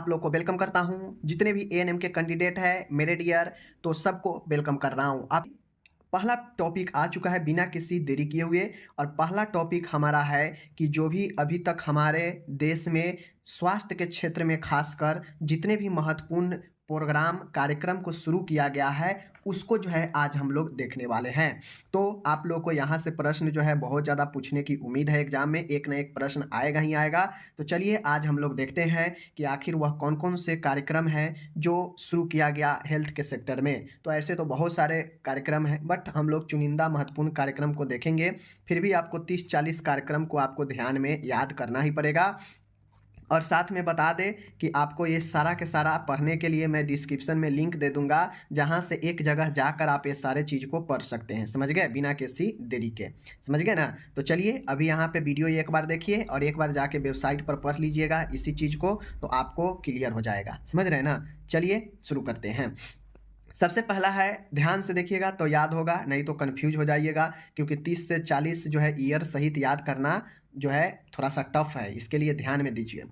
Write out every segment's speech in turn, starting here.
आप लोग को वेलकम करता हूँ। जितने भी एएनएम के कैंडिडेट हैं मेरे डियर, तो सबको वेलकम कर रहा हूँ। आप पहला टॉपिक आ चुका है बिना किसी देरी किए हुए, और पहला टॉपिक हमारा है कि जो भी अभी तक हमारे देश में स्वास्थ्य के क्षेत्र में खासकर जितने भी महत्वपूर्ण प्रोग्राम कार्यक्रम को शुरू किया गया है उसको जो है आज हम लोग देखने वाले हैं। तो आप लोग को यहाँ से प्रश्न जो है बहुत ज़्यादा पूछने की उम्मीद है, एग्जाम में एक ना एक प्रश्न आएगा ही आएगा। तो चलिए आज हम लोग देखते हैं कि आखिर वह कौन कौन से कार्यक्रम हैं जो शुरू किया गया हेल्थ के सेक्टर में। तो ऐसे तो बहुत सारे कार्यक्रम हैं, बट हम लोग चुनिंदा महत्वपूर्ण कार्यक्रम को देखेंगे। फिर भी आपको 30-40 कार्यक्रम को आपको ध्यान में याद करना ही पड़ेगा। और साथ में बता दें कि आपको ये सारा के सारा पढ़ने के लिए मैं डिस्क्रिप्शन में लिंक दे दूंगा, जहां से एक जगह जाकर आप ये सारे चीज़ को पढ़ सकते हैं। समझ गए, बिना किसी देरी के। समझ गए ना। तो चलिए अभी यहाँ पे वीडियो एक बार देखिए और एक बार जाके वेबसाइट पर पढ़ लीजिएगा इसी चीज़ को, तो आपको क्लियर हो जाएगा। समझ रहे हैं ना। चलिए शुरू करते हैं। सबसे पहला है, ध्यान से देखिएगा तो याद होगा, नहीं तो कंफ्यूज हो जाइएगा, क्योंकि 30 से 40 जो है ईयर सहित याद करना जो है थोड़ा सा टफ है, इसके लिए ध्यान में दीजिए।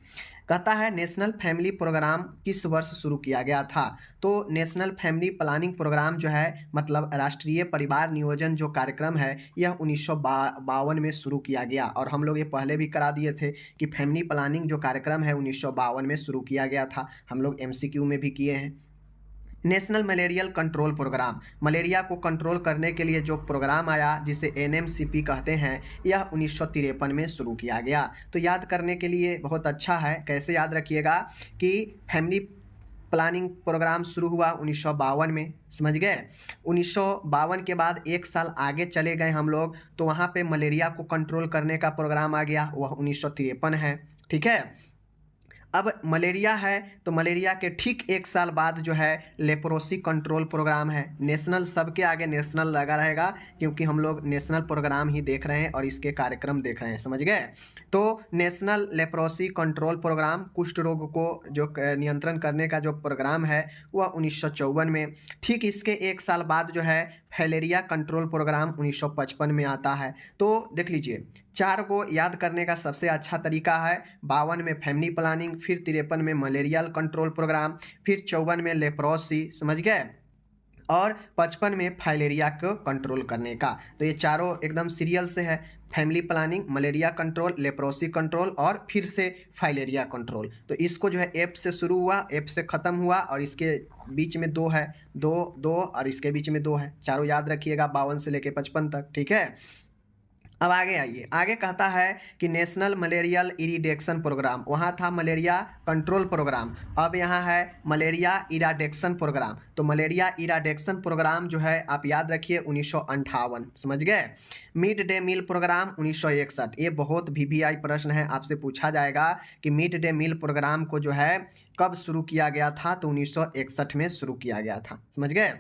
कहता है नेशनल फैमिली प्रोग्राम किस वर्ष शुरू किया गया था। तो नेशनल फैमिली प्लानिंग प्रोग्राम जो है, मतलब राष्ट्रीय परिवार नियोजन जो कार्यक्रम है, यह 1952 में शुरू किया गया। और हम लोग ये पहले भी करा दिए थे कि फैमिली प्लानिंग जो कार्यक्रम है 1952 में शुरू किया गया था। हम लोग MCQ में भी किए हैं। National malarial control programme, malaria को कंट्रोल करने के लिए जो प्रोग्राम आया जिसे NMCP कहते हैं, यह 1953 में शुरू किया गया। तो याद करने के लिए बहुत अच्छा है। कैसे याद रखिएगा कि फैमिली प्लानिंग प्रोग्राम शुरू हुआ 1952 में। समझ गए। 1952 के बाद एक साल आगे चले गए हम लोग, तो वहाँ पे मलेरिया को कंट्रोल करने का प्रोग्राम आ गया, वह 1953 है। ठीक है। अब मलेरिया है तो मलेरिया के ठीक एक साल बाद जो है लेप्रोसी कंट्रोल प्रोग्राम है। नेशनल सबके आगे नेशनल लगा रहेगा, क्योंकि हम लोग नेशनल प्रोग्राम ही देख रहे हैं और इसके कार्यक्रम देख रहे हैं। समझ गए। तो नेशनल लेप्रोसी कंट्रोल प्रोग्राम, कुष्ठ रोग को जो नियंत्रण करने का जो प्रोग्राम है वह 1954 में। ठीक इसके एक साल बाद जो है फैलेरिया कंट्रोल प्रोग्राम 1955 में आता है। तो देख लीजिए, चार को याद करने का सबसे अच्छा तरीका है, 52 में फैमिली प्लानिंग, फिर 53 में मलेरियल कंट्रोल प्रोग्राम, फिर 54 में लेप्रोसी, समझ गए, और 55 में फाइलेरिया को कंट्रोल करने का। तो ये चारों एकदम सीरियल से है, family planning, malaria control, leprosy control और फिर से फाइलेरिया कंट्रोल। तो इसको जो है एफ से शुरू हुआ, एफ से ख़त्म हुआ, और इसके बीच में दो है, दो और इसके बीच में दो है। चारों याद रखिएगा 52 से लेके 55 तक। ठीक है। अब आगे आइए। आगे कहता है कि नेशनल मलेरियल इरिडेक्शन प्रोग्राम, वहाँ था मलेरिया कंट्रोल प्रोग्राम, अब यहाँ है मलेरिया इराडेक्शन प्रोग्राम। तो मलेरिया इराडेक्शन प्रोग्राम जो है आप याद रखिए 1958। समझ गए। Mid day meal programme 1961। ये बहुत VVI प्रश्न है, आपसे पूछा जाएगा कि मिड डे मील प्रोग्राम को जो है कब शुरू किया गया था। तो 1961 में शुरू किया गया था। समझ गए।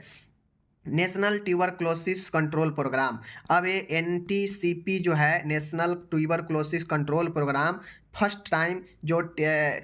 नेशनल ट्यूबरक्लोसिस कंट्रोल प्रोग्राम, अब ये NTCP जो है national tuberculosis control programme, first time जो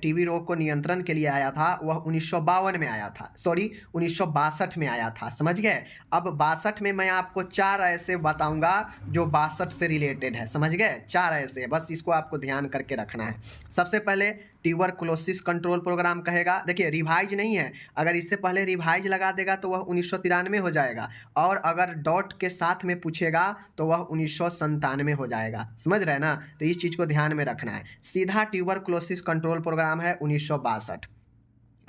TB रोग को नियंत्रण के लिए आया था वह 1952 में आया था, सॉरी 1962 में आया था। समझ गए। अब 62 में मैं आपको चार ऐसे बताऊंगा जो 62 से रिलेटेड है। समझ गए। चार ऐसे, बस इसको आपको ध्यान करके रखना है। सबसे पहले ट्यूबरक्लोसिस कंट्रोल प्रोग्राम कहेगा, देखिए रिवाइज नहीं है, अगर इससे पहले रिवाइज लगा देगा तो वह 1993 हो जाएगा, और अगर डॉट के साथ में पूछेगा तो वह 1997 हो जाएगा। समझ रहे हैं ना। तो इस चीज़ को ध्यान में रखना है। सीधा ट्यूबरक्लोसिस कंट्रोल प्रोग्राम है 1962।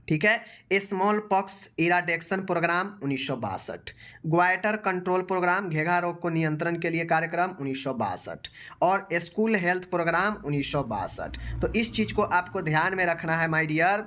ठीक है। Small pox eradication programme 1962। Goitre control programme, घेघा रोग को नियंत्रण के लिए कार्यक्रम 1962, और स्कूल हेल्थ प्रोग्राम 1962। तो इस चीज़ को आपको ध्यान में रखना है माय डियर,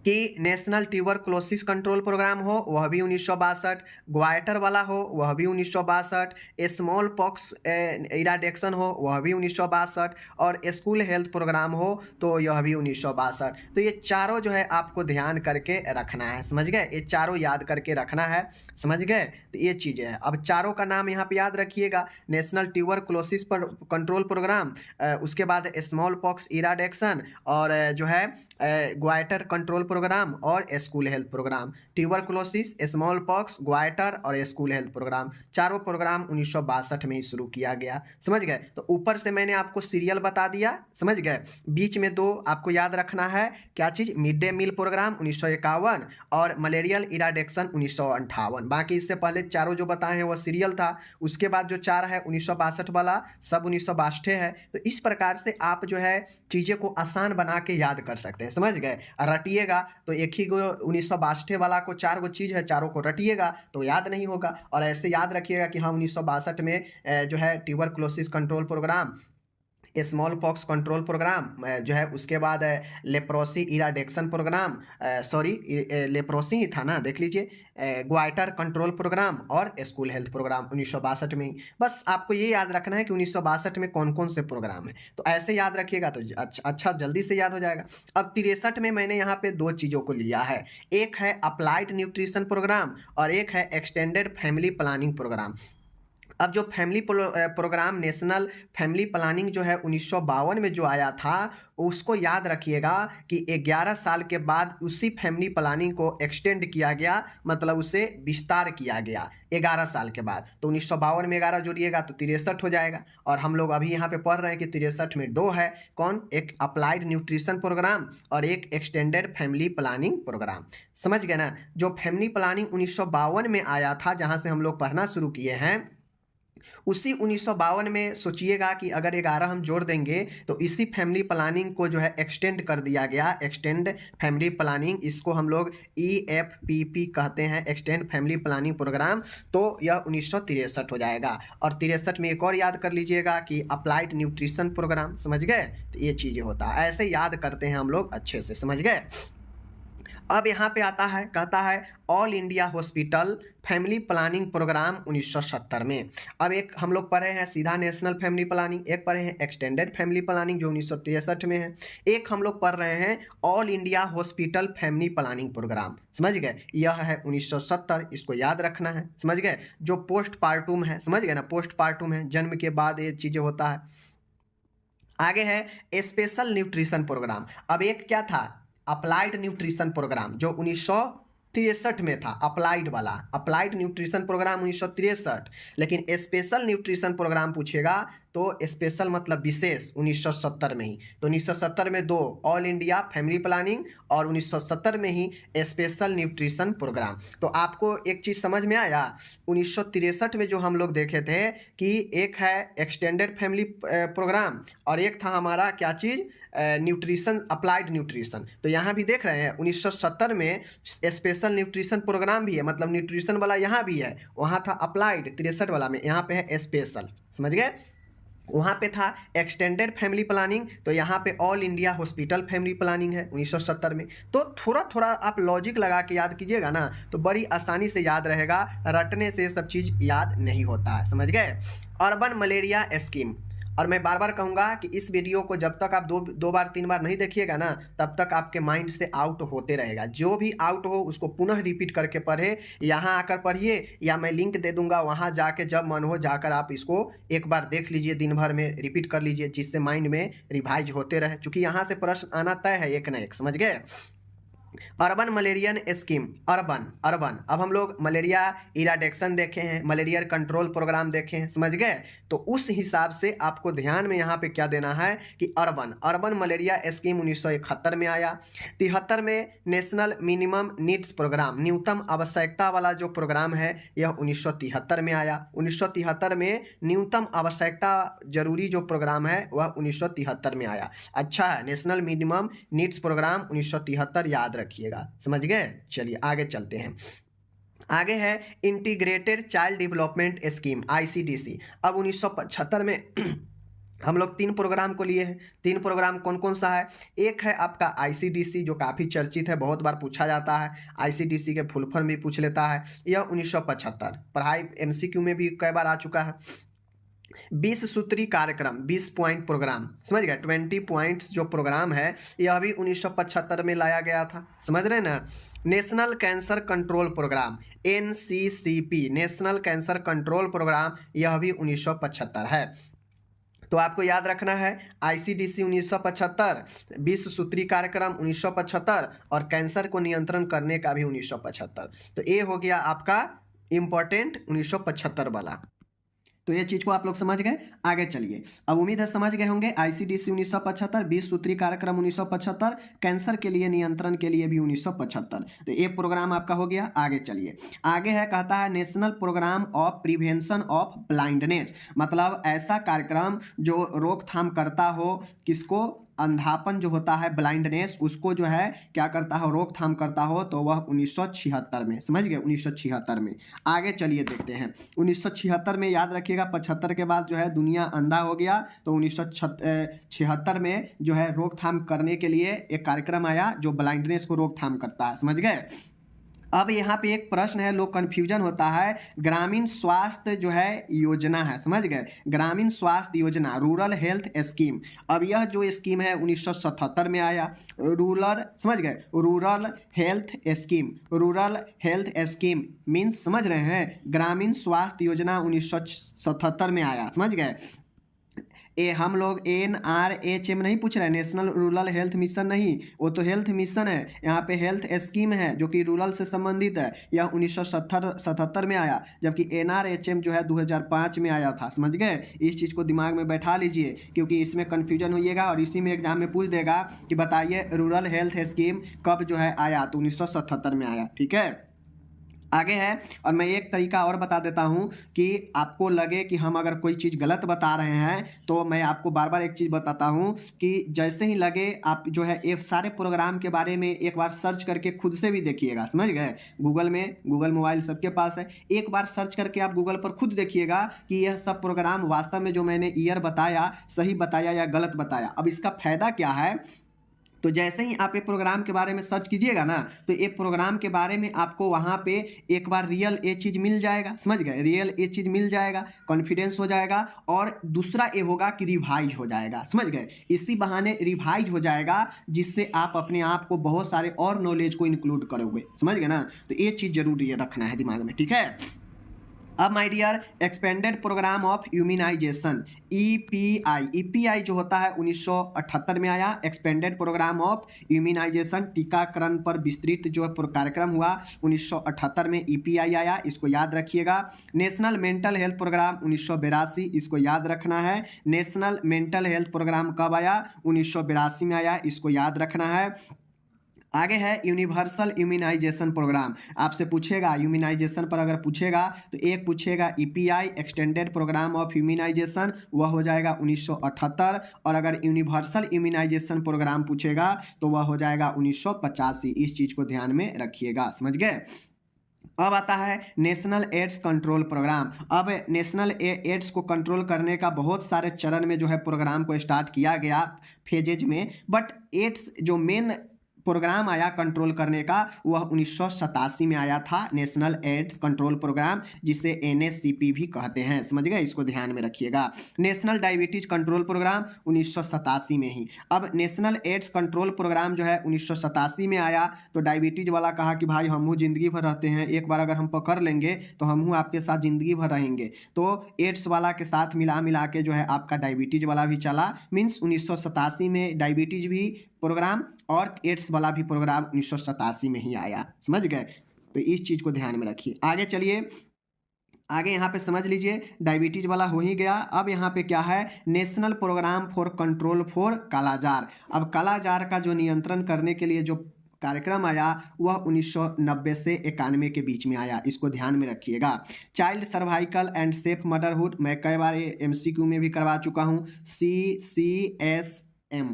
कि नेशनल ट्यूबरक्लोसिस कंट्रोल प्रोग्राम हो वह भी 1962, ग्वाइटर वाला हो वह भी 1962, स्मॉल पॉक्स इराडेक्शन हो वह भी 1962, और स्कूल हेल्थ प्रोग्राम हो तो यह भी 1962। तो ये चारों जो है आपको ध्यान करके रखना है। समझ गए। ये चारों याद करके रखना है। समझ गए। तो ये चीज़ें हैं। अब चारों का नाम यहाँ पे याद रखिएगा, नेशनल ट्यूबरक्लोसिस पर कंट्रोल प्रोग्राम, उसके बाद स्मॉल पॉक्स इराडेक्शन, और जो है ग्वाइटर कंट्रोल प्रोग्राम और school health programme, tuberculosis, small pox, goitre और स्कूल हेल्थ प्रोग्राम, चारों प्रोग्राम 1962 में ही शुरू किया गया। समझ गए? तो ऊपर से मैंने आपको सीरियल बता दिया, समझ गए? बीच में दो आपको याद रखना है, क्या चीज़? मिड डे मील प्रोग्राम 1951 और मलेरियल इराडिक्शन 1958। बाकी इससे पहले चारों जो बताए हैं वो सीरियल था। उसके बाद जो चार है 1962 वाला, सब 1962 है। तो इस प्रकार से आप जो है चीज़ें को आसान बना के याद कर सकते हैं। समझ गए? रटिएगा तो एक ही गो 1962 वाला को चार गो चीज़ है, चारों को रटिएगा तो याद नहीं होगा। और ऐसे याद रखिएगा कि हाँ 1962 में जो है tuberculosis control programme, small pox control programme जो है, उसके बाद leprosy eradication programme, sorry leprosy ही था ना, देख लीजिए, ग्वाइटर कंट्रोल प्रोग्राम और स्कूल हेल्थ प्रोग्राम 1962 में ही। बस आपको ये याद रखना है कि 1962 में कौन कौन से प्रोग्राम है, तो ऐसे याद रखिएगा तो अच्छा जल्दी से याद हो जाएगा। अब 63 में मैंने यहाँ पे दो चीज़ों को लिया है, एक है अप्लाइड न्यूट्रिशन प्रोग्राम और एक है एक्सटेंडेड फैमिली प्लानिंग प्रोग्राम। अब जो family programme national family planning जो है 1952 में जो आया था, उसको याद रखिएगा कि 11 साल के बाद उसी फैमिली प्लानिंग को एक्सटेंड किया गया, मतलब उसे विस्तार किया गया 11 साल के बाद। तो 1952 में 11 जोड़िएगा तो 63 हो जाएगा। और हम लोग अभी यहाँ पे पढ़ रहे हैं कि 63 में दो है, कौन? एक अप्लाइड न्यूट्रिशन प्रोग्राम और एक एक्सटेंडेड फैमिली प्लानिंग प्रोग्राम। समझ गए ना? जो फैमिली प्लानिंग 1952 में आया था, जहाँ से हम लोग पढ़ना शुरू किए हैं, उसी 1952 में सोचिएगा कि अगर 11 हम जोड़ देंगे तो इसी फैमिली प्लानिंग को जो है एक्सटेंड कर दिया गया, एक्सटेंड फैमिली प्लानिंग, इसको हम लोग EFPP कहते हैं, एक्सटेंड फैमिली प्लानिंग प्रोग्राम। तो यह 1963 हो जाएगा। और 63 में एक और याद कर लीजिएगा कि अप्लाइड न्यूट्रिशन प्रोग्राम। समझ गए? तो ये चीज़ें होता है, ऐसे याद करते हैं हम लोग अच्छे से। समझ गए? अब यहाँ पे आता है, कहता है all India hospital family planning programme 1970 में। अब एक हम लोग पढ़े हैं सीधा नेशनल फैमिली प्लानिंग, एक पढ़े हैं एक्सटेंडेड फैमिली प्लानिंग जो 1963 में है, एक हम लोग पढ़ रहे हैं all India hospital family planning programme. समझ गए? यह है 1970, इसको याद रखना है। समझ गए? जो पोस्ट पार्टूम है, समझ गए ना, पोस्ट पार्टूम है, जन्म के बाद ये चीज़ें होता है। आगे है स्पेशल न्यूट्रिशन प्रोग्राम। अब एक क्या था? अप्लाइड न्यूट्रिशन प्रोग्राम जो 1963 में था, अप्लाइड वाला, अप्लाइड न्यूट्रिशन प्रोग्राम 1963। लेकिन स्पेशल न्यूट्रिशन प्रोग्राम पूछेगा तो स्पेशल मतलब विशेष 1970 में ही। तो 1970 में दो, ऑल इंडिया फैमिली प्लानिंग और 1970 में ही स्पेशल न्यूट्रिशन प्रोग्राम। तो आपको एक चीज़ समझ में आया, 1963 में जो हम लोग देखे थे कि एक है एक्सटेंडेड फैमिली प्रोग्राम और एक था हमारा क्या चीज़? Nutrition, applied nutrition. तो यहाँ भी देख रहे हैं 1970 में स्पेशल न्यूट्रिशन प्रोग्राम भी है, मतलब न्यूट्रिशन वाला यहाँ भी है, वहाँ था अप्लाइड 63 वाला में, यहाँ पे है स्पेशल। समझ गए? वहाँ पे था एक्सटेंडेड फैमिली प्लानिंग, तो यहाँ पे all India hospital family planning है 1970 में। तो थोड़ा थोड़ा आप लॉजिक लगा के याद कीजिएगा ना, तो बड़ी आसानी से याद रहेगा, रटने से सब चीज़ याद नहीं होता है। समझ गए? Urban malaria scheme. और मैं बार बार कहूँगा कि इस वीडियो को जब तक आप दो बार तीन बार नहीं देखिएगा ना, तब तक आपके माइंड से आउट होते रहेगा। जो भी आउट हो उसको पुनः रिपीट करके पढ़े, यहाँ आकर पढ़िए या मैं लिंक दे दूंगा, वहाँ जाके जब मन हो जाकर आप इसको एक बार देख लीजिए, दिन भर में रिपीट कर लीजिए, जिससे माइंड में रिवाइज होते रहे, चूँकि यहाँ से प्रश्न आना तय है एक न एक। समझ गए? Urban Mullerian scheme, urban urban. अब हम लोग मलेरिया इराडिक्शन देखे हैं, मलेरिया कंट्रोल प्रोग्राम देखे हैं। समझ गए? तो उस हिसाब से आपको ध्यान में यहाँ पे क्या देना है कि अर्बन, अर्बन मलेरिया स्कीम 1971 में आया। 73 में नेशनल मिनिमम नीड्स प्रोग्राम, न्यूनतम आवश्यकता वाला जो प्रोग्राम है, यह 1973 में आया। 1973 में न्यूनतम आवश्यकता जरूरी जो प्रोग्राम है वह 1973 में आया। अच्छा है, नेशनल मिनिमम नीड्स प्रोग्राम 1973 याद रखिएगा। समझ गए? चलिए आगे चलते हैं। आगे है integrated child development scheme, ICDC। अब 1975 में हम लोग 3 प्रोग्राम को लिए हैं। 3 प्रोग्राम कौन कौन सा है? एक है आपका ICDC जो काफ़ी चर्चित है, बहुत बार पूछा जाता है, ICDC के फुल फॉर्म भी पूछ लेता है। यह 1975 पढ़ाई MCQ में भी कई बार आ चुका है। 20 सूत्री कार्यक्रम, 20 पॉइंट प्रोग्राम, समझ गए? 20 पॉइंट्स जो प्रोग्राम है, यह भी 1975 में लाया गया था। समझ रहे हैं ना? National cancer control programme, NCCP, national cancer control programme, यह भी 1975 है। तो आपको याद रखना है आईसीडीसी 1975, विश्व सूत्री कार्यक्रम 1975 और कैंसर को नियंत्रण करने का भी 1975। तो ये हो गया आपका इम्पोर्टेंट 1975 वाला। तो ये चीज को आप लोग समझ गए। आगे चलिए, अब उम्मीद है समझ गए होंगे। आईसीडीसी 1975, 20 सूत्री कार्यक्रम 1975, कैंसर के लिए नियंत्रण के लिए भी 1975। तो ये प्रोग्राम आपका हो गया। आगे चलिए, आगे है कहता है national programme of prevention of blindness, मतलब ऐसा कार्यक्रम जो रोकथाम करता हो किसको, अंधापन जो होता है ब्लाइंडनेस, उसको जो है क्या करता है, रोकथाम करता हो, तो वह 1976 में, समझ गए 1976 में। आगे चलिए देखते हैं 1976 में, याद रखिएगा 75 के बाद जो है दुनिया अंधा हो गया, तो 1976 में जो है रोकथाम करने के लिए एक कार्यक्रम आया जो ब्लाइंडनेस को रोकथाम करता है, समझ गए। अब यहाँ पे एक प्रश्न है, लोग कंफ्यूजन होता है, ग्रामीण स्वास्थ्य जो है योजना है, समझ गए, ग्रामीण स्वास्थ्य योजना, रूरल हेल्थ स्कीम। अब यह जो स्कीम है 1977 में आया, रूरल, समझ गए, rural health scheme, rural health scheme means समझ रहे हैं, ग्रामीण स्वास्थ्य योजना 1977 में आया, समझ गए। ए हम लोग NRHM नहीं पूछ रहे, नेशनल रूरल हेल्थ मिशन नहीं, वो तो हेल्थ मिशन है, यहाँ पे हेल्थ स्कीम है जो कि रूरल से संबंधित है, यह 1977 में आया, जबकि NRHM जो है 2005 में आया था, समझ गए। इस चीज़ को दिमाग में बैठा लीजिए क्योंकि इसमें कन्फ्यूजन होइएगा और इसी में एग्जाम में पूछ देगा कि बताइए रूरल हेल्थ स्कीम कब जो है आया, तो 1977 में आया, ठीक है। आगे है, और मैं एक तरीका और बता देता हूं कि आपको लगे कि हम अगर कोई चीज़ गलत बता रहे हैं तो मैं आपको बार बार एक चीज़ बताता हूं कि जैसे ही लगे आप जो है एक सारे प्रोग्राम के बारे में एक बार सर्च करके खुद से भी देखिएगा, समझ गए। गूगल में, गूगल मोबाइल सबके पास है, एक बार सर्च करके आप गूगल पर खुद देखिएगा कि यह सब प्रोग्राम वास्तव में जो मैंने ईयर बताया सही बताया या गलत बताया। अब इसका फायदा क्या है, तो जैसे ही आप एक प्रोग्राम के बारे में सर्च कीजिएगा ना, तो एक प्रोग्राम के बारे में आपको वहाँ पे एक बार रियल ये चीज़ मिल जाएगा, समझ गए, रियल ये चीज़ मिल जाएगा, कॉन्फिडेंस हो जाएगा, और दूसरा ये होगा कि रिवाइज हो जाएगा, समझ गए। इसी बहाने रिवाइज हो जाएगा जिससे आप अपने आप को बहुत सारे और नॉलेज को इंक्लूड करोगे, समझ गए ना। तो ये चीज़ जरूर ये रखना है दिमाग में, ठीक है। अब my dear, expanded programme of immunisation, EPI जो होता है 1978 में आया, एक्सपेंडेड प्रोग्राम ऑफ इम्यूनाइजेशन, टीकाकरण पर विस्तृत जो कार्यक्रम हुआ 1978 में ईपीआई आया, इसको याद रखिएगा। नेशनल मेंटल हेल्थ प्रोग्राम 1982, इसको याद रखना है। नेशनल मेंटल हेल्थ प्रोग्राम कब आया, 1982 में आया, इसको याद रखना है। आगे है यूनिवर्सल इम्यूनाइजेशन प्रोग्राम, आपसे पूछेगा इम्यूनाइजेशन पर, अगर पूछेगा तो एक पूछेगा EPI extended programme of immunisation, वह हो जाएगा 1978, और अगर यूनिवर्सल इम्यूनाइजेशन प्रोग्राम पूछेगा तो वह हो जाएगा 1985। इस चीज़ को ध्यान में रखिएगा, समझ गए। अब आता है नेशनल एड्स कंट्रोल प्रोग्राम। अब नेशनल एड्स को कंट्रोल करने का बहुत सारे चरण में जो है प्रोग्राम को स्टार्ट किया गया फेजेज में, बट एड्स जो मेन प्रोग्राम आया कंट्रोल करने का वह 1987 में आया था, नेशनल एड्स कंट्रोल प्रोग्राम, जिसे NSCP भी कहते हैं, समझ गए, इसको ध्यान में रखिएगा। नेशनल डायबिटीज कंट्रोल प्रोग्राम 1987 में ही। अब नेशनल एड्स कंट्रोल प्रोग्राम जो है 1987 में आया, तो डायबिटीज वाला कहा कि भाई हमहू जिंदगी भर रहते हैं, एक बार अगर हम पकड़ लेंगे तो हमहू आपके साथ जिंदगी भर रहेंगे, तो एड्स वाला के साथ मिला के जो है आपका डायबिटीज वाला भी चला, मीन्स 1987 में डायबिटीज भी प्रोग्राम और एड्स वाला भी प्रोग्राम 1987 में ही आया, समझ गए। तो इस चीज़ को ध्यान में रखिए। आगे चलिए, आगे यहाँ पे समझ लीजिए, डायबिटीज वाला हो ही गया। अब यहाँ पे क्या है, national programme for control for kala-azar. अब कालाजार का जो नियंत्रण करने के लिए जो कार्यक्रम आया वह 1990 से 91 के बीच में आया, इसको ध्यान में रखिएगा। Child survival and safe motherhood, मैं कई बार MCQ में भी करवा चुका हूँ, CCSM,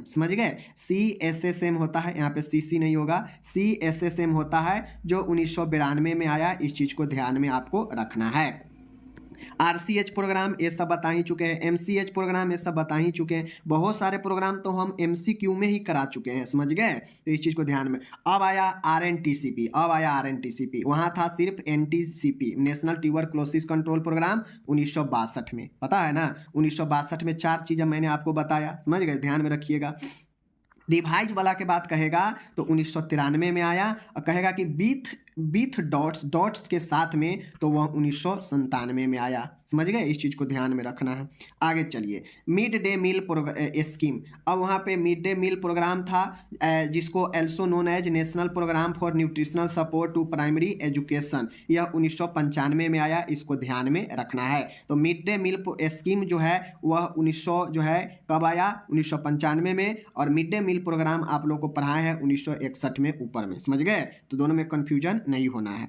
समझ गए, CSSM होता है, यहाँ पे CC नहीं होगा, CSSM होता है, जो 1992 में आया। इस चीज़ को ध्यान में आपको रखना है। RCH प्रोग्राम ये सब बता ही चुके हैं, MCH प्रोग्राम ये सब बता ही चुके हैं, बहुत सारे प्रोग्राम तो हम MCQ में ही करा चुके हैं, समझ गए। तो इस चीज़ को ध्यान में। अब आया RNTCP, अब आया RNTCP, वहाँ था सिर्फ NTCP, national tuberculosis control programme 1962 में, पता है ना, 1962 में 4 चीज़ें मैंने आपको बताया, समझ गए, ध्यान में रखिएगा। रिवाइज वाला के बात कहेगा तो 1993 में आया, और कहेगा कि विथ विथ डॉट्स, डॉट्स के साथ में, तो वह 1997 में आया। समझ गए, इस चीज़ को ध्यान में रखना है। आगे चलिए, मिड डे मील स्कीम। अब वहाँ पे मिड डे मील प्रोग्राम था, जिसको also known as national programme for nutritional support to primary education, यह 1995 में आया, इसको ध्यान में रखना है। तो मिड डे मील स्कीम जो है वह 1900 जो है कब आया, 1995 में, और मिड डे मील प्रोग्राम आप लोग को पढ़ाया है 1961 में ऊपर में। समझ गए, तो दोनों में कन्फ्यूजन नहीं होना है।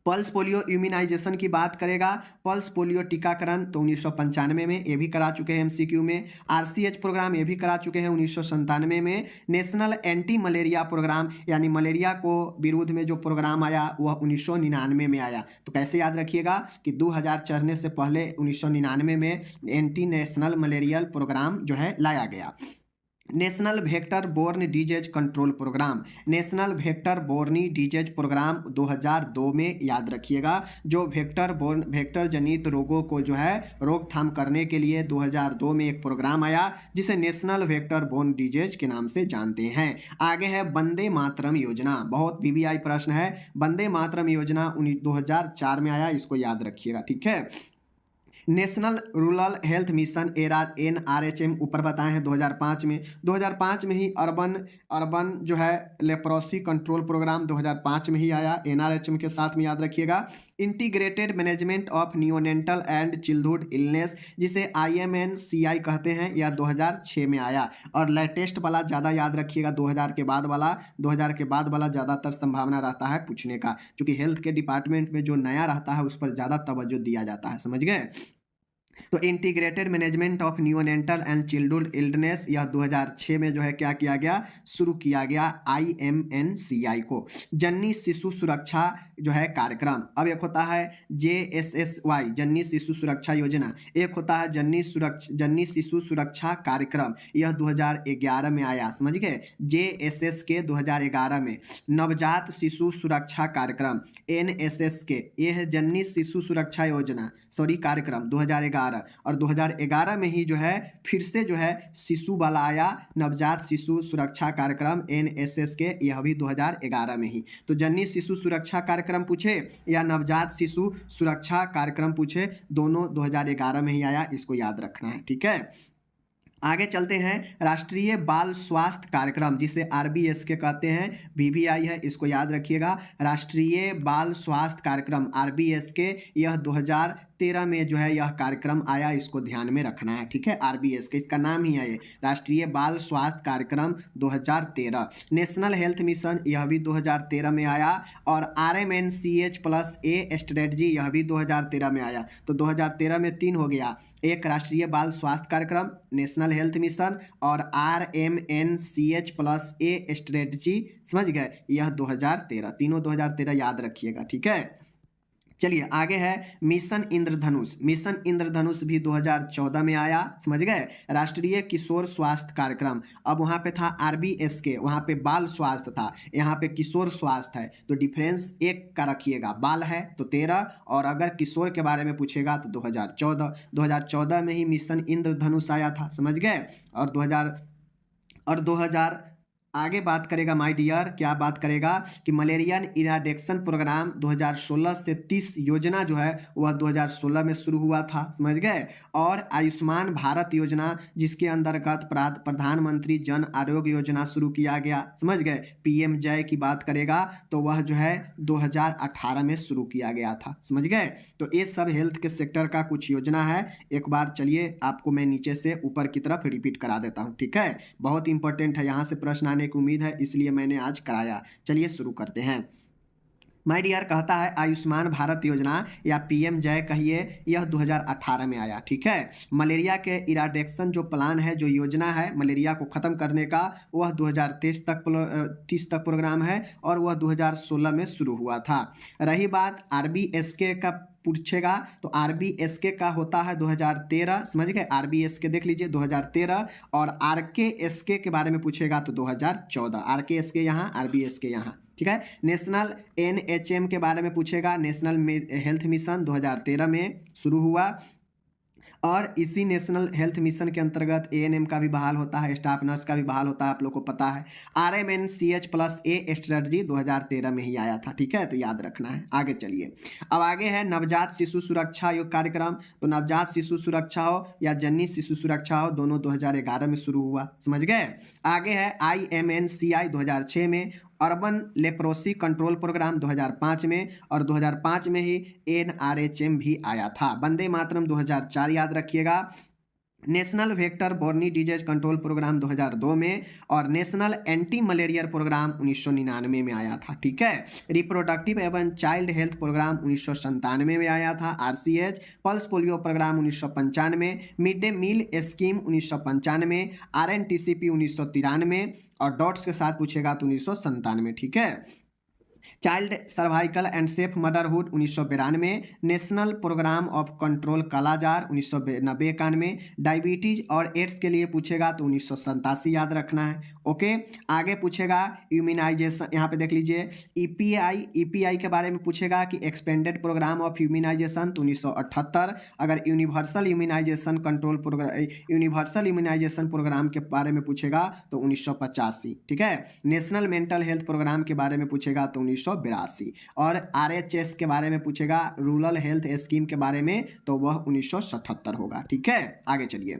पल्स पोलियो इम्यूनाइजेशन की बात करेगा, पल्स पोलियो टीकाकरण तो 1995 में, ये भी करा चुके हैं एमसीक्यू में। आरसीएच प्रोग्राम ये भी करा चुके हैं 1997 में। नेशनल एंटी मलेरिया प्रोग्राम, यानी मलेरिया को विरुद्ध में जो प्रोग्राम आया वह 1999 में आया। तो कैसे याद रखिएगा कि 2000 चढ़ने से पहले 1999 में एंटी नेशनल मलेरियल प्रोग्राम जो है लाया गया। National vector borne disease control programme, national vector borne disease programme 2002 में, याद रखिएगा, जो वेक्टर जनित रोगों को जो है रोकथाम करने के लिए 2002 में एक प्रोग्राम आया, जिसे नेशनल वेक्टर बोर्न डिजीज के नाम से जानते हैं। आगे है वंदे मातरम योजना, बहुत वीवीआई प्रश्न है। वंदे मातरम योजना 2004 में आया, इसको याद रखिएगा, ठीक है। National rural health mission NRHM ऊपर बताए हैं 2005 में। 2005 में ही अर्बन जो है लेप्रोसी कंट्रोल प्रोग्राम 2005 में ही आया NRHM के साथ में, याद रखिएगा। Integrated management of neonatal and childhood illness, जिसे IMNCI कहते हैं, यह 2006 में आया। और लेटेस्ट वाला ज़्यादा याद रखिएगा, 2000 के बाद वाला ज़्यादातर संभावना रहता है पूछने का, क्योंकि हेल्थ के डिपार्टमेंट में जो नया रहता है उस पर ज़्यादा तवज्जो दिया जाता है। समझ गए, तो integrated management of neonatal and childhood illness, यह 2006 में जो है क्या किया गया, शुरू किया गया IMNCI को। जननी शिशु सुरक्षा जो है कार्यक्रम, अब एक होता है JSSY जननी शिशु सुरक्षा योजना, एक होता है जननी शिशु सुरक्षा कार्यक्रम, यह 2011 में आया। समझ गए, JSS के 2011 में। नवजात शिशु सुरक्षा कार्यक्रम NSS के, यह है जननी शिशु सुरक्षा योजना कार्यक्रम 2011, और 2011 में ही जो है फिर से जो है शिशु वाला आया, नवजात शिशु सुरक्षा कार्यक्रम NSS के, यह भी 2011 में ही। तो जननी शिशु सुरक्षा कार्यक्रम पूछे या नवजात शिशु सुरक्षा कार्यक्रम पूछे, दोनों 2011 में ही आया, इसको याद रखना है, ठीक है। आगे चलते हैं, राष्ट्रीय बाल स्वास्थ्य कार्यक्रम, जिसे RBS के कहते हैं, VVI है, इसको याद रखिएगा। राष्ट्रीय बाल स्वास्थ्य कार्यक्रम RBS के, यह 2013 में जो है यह कार्यक्रम आया, इसको ध्यान में रखना है, ठीक है। RBS के, इसका नाम ही है ये, राष्ट्रीय बाल स्वास्थ्य कार्यक्रम 2013। नेशनल हेल्थ मिशन, यह भी 2013 में आया। और RMNCH+A स्ट्रेटजी, यह भी 2013 में आया। तो 2013 में 3 हो गया, एक राष्ट्रीय बाल स्वास्थ्य कार्यक्रम, नेशनल हेल्थ मिशन, और RMNCH+A स्ट्रेटजी। समझ गए, यह 2013, तीनों 2013 याद रखिएगा, ठीक है। चलिए आगे है मिशन इंद्रधनुष, मिशन इंद्रधनुष भी 2014 में आया। समझ गए, राष्ट्रीय किशोर स्वास्थ्य कार्यक्रम, अब वहाँ पे था RBS के, वहाँ पे बाल स्वास्थ्य था, यहाँ पे किशोर स्वास्थ्य है, तो डिफरेंस एक का रखिएगा, बाल है तो 13, और अगर किशोर के बारे में पूछेगा तो 2014 में ही मिशन इंद्रधनुष आया था। समझ गए, और 2000 आगे बात करेगा माय डियर, क्या बात करेगा कि मलेरियन इराडिक्शन प्रोग्राम 2016 से 30 योजना जो है वह 2016 में शुरू हुआ था। समझ गए, और आयुष्मान भारत योजना, जिसके अंतर्गत प्रधानमंत्री जन आरोग्य योजना शुरू किया गया। समझ गए, PM जय की बात करेगा तो वह जो है 2018 में शुरू किया गया था। समझ गए, तो ये सब हेल्थ के सेक्टर का कुछ योजना है। एक बार चलिए आपको मैं नीचे से ऊपर की तरफ रिपीट करा देता हूँ, ठीक है, बहुत इंपॉर्टेंट है, यहाँ से प्रश्न आने की उम्मीद है, इसलिए मैंने आज कराया। चलिए शुरू करते हैं। माय डियर कहता है आयुष्मान भारत योजना या PM जय कहिए, यह 2018 में आया, ठीक है। मलेरिया के इराडिक्शन जो प्लान है, जो योजना है मलेरिया को ख़त्म करने का, वह 2030 तक प्रोग्राम है, और वह 2016 में शुरू हुआ था। रही बात RBSK का पूछेगा, तो RBSK का होता है 2013। समझ गए, RBSK देख लीजिए 2013, और RKSK के बारे में पूछेगा तो 2014, RKSK यहाँ, RBSK यहाँ, ठीक है। नेशनल NHM के बारे में पूछेगा, नेशनल हेल्थ मिशन 2013 में शुरू हुआ। और इसी नेशनल हेल्थ मिशन के अंतर्गत एएनएम का भी बहाल होता है, स्टाफ नर्स का भी बहाल होता है, आप लोग को पता है। RMNCH+A स्ट्रेटजी 2013 में ही आया था, ठीक है, तो याद रखना है। आगे चलिए, अब आगे है नवजात शिशु सुरक्षा आयोग कार्यक्रम। तो नवजात शिशु सुरक्षा हो या जननी शिशु सुरक्षा हो, दोनों 2011 में शुरू हुआ, समझ गए। आगे है IMNCI 2006 में, अर्बन लेप्रोसी कंट्रोल प्रोग्राम 2005 में, और 2005 में ही NRHM भी आया था। वंदे मातरम 2004 याद रखिएगा। National vector borne disease control programme 2002 में, और नेशनल एंटी मलेरियर प्रोग्राम 1999 में आया था, ठीक है। रिप्रोडक्टिव एवं चाइल्ड हेल्थ प्रोग्राम 1997 में आया था, RCH। Pulse polio programme 1995, mid day meal scheme 1995, RNTCP 1993, और डॉट्स के साथ पूछेगा तो 1997, ठीक है। Child survival and safe motherhood 1992, national programme of control kala-azar 1991, diabetes और एड्स के लिए पूछेगा तो 1987 याद रखना है। ओके, आगे पूछेगा इम्यूनाइजेशन, यहाँ पे देख लीजिए EPI के बारे में पूछेगा कि एक्सपेंडेड प्रोग्राम ऑफ इम्यूनाइजेशन तो 1978। अगर यूनिवर्सल इम्यूनाइजेशन प्रोग्राम के बारे में पूछेगा तो 1985, ठीक है। नेशनल मेंटल हेल्थ प्रोग्राम के बारे में पूछेगा तो 1982, और RHS के बारे में पूछेगा रूरल हेल्थ स्कीम के बारे में तो वह 1977 होगा, ठीक है। आगे चलिए,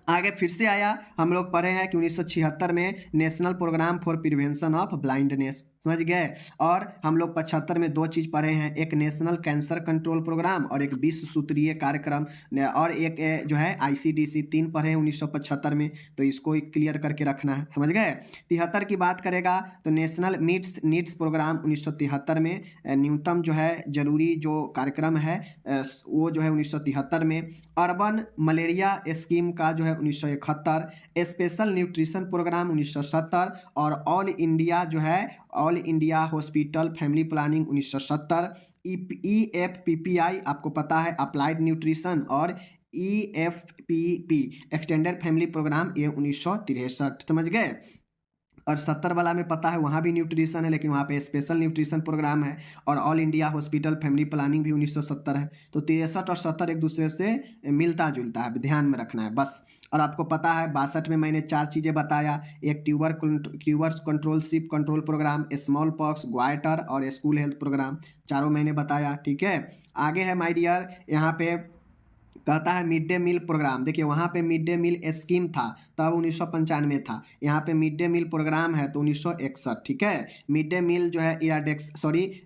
आगे फिर से आया, हम लोग पढ़े हैं कि 1976 में national programme for prevention of blindness, समझ गए। और हम लोग 75 में दो चीज़ पढ़े हैं, एक नेशनल कैंसर कंट्रोल प्रोग्राम और एक 20 सूत्रीय कार्यक्रम, और एक जो है ICDC, 3 पढ़े हैं 1975 में, तो इसको क्लियर करके रखना है, समझ गए। 73 की बात करेगा तो नेशनल नीड्स प्रोग्राम 1973 में, न्यूनतम जो है जरूरी जो कार्यक्रम है वो जो है 1973 में। अर्बन मलेरिया स्कीम का जो है 1971, स्पेशल न्यूट्रिशन प्रोग्राम 1970, और all India hospital family planning 1970। EFPPI आपको पता है, अप्लाइड न्यूट्रिशन, और EFPP एक्सटेंडेड फैमिली प्रोग्राम, ये 1963, समझ गए। और 70 वाला में पता है वहाँ भी न्यूट्रिशन है, लेकिन वहाँ पे स्पेशल न्यूट्रिशन प्रोग्राम है, और all India hospital family planning भी 1970 है। तो 63 और 70 एक दूसरे से मिलता जुलता है, ध्यान में रखना है बस। और आपको पता है 62 में मैंने 4 चीज़ें बताया, एक ट्यूबर कंट्रोलशिप control programme, small pox, goitre और स्कूल हेल्थ प्रोग्राम, चारों मैंने बताया, ठीक है। आगे है माय डियर, यहाँ पे कहता है मिड डे मील प्रोग्राम। देखिए वहाँ पे मिड डे मील स्कीम था तब 1995 था, यहाँ पे मिड डे मील प्रोग्राम है तो 1961, ठीक है। मिड डे मील जो है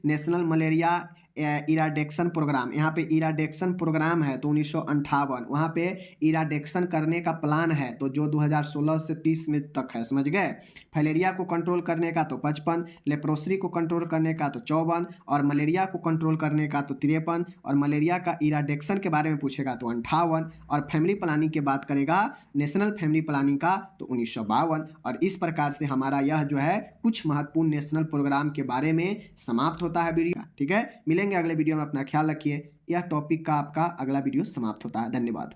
नेशनल मलेरिया इराडेक्शन प्रोग्राम, यहाँ पे इराडेक्शन प्रोग्राम है तो 1958, वहाँ पे इराडेक्शन करने का प्लान है तो जो 2016 से 30 में तक है, समझ गए। फैलेरिया को कंट्रोल करने का तो 55, लेप्रोसरी को कंट्रोल करने का तो 54, और मलेरिया को कंट्रोल करने का तो 53, और मलेरिया का इराडेक्शन के बारे में पूछेगा तो 58, और फैमिली प्लानिंग की बात करेगा नेशनल फैमिली प्लानिंग का तो 1952। और इस प्रकार से हमारा यह जो है कुछ महत्वपूर्ण नेशनल प्रोग्राम के बारे में समाप्त होता है वीडियो, ठीक है। मिलेंगे अगले वीडियो में, अपना ख्याल रखिए। यह टॉपिक का आपका अगला वीडियो समाप्त होता है, धन्यवाद।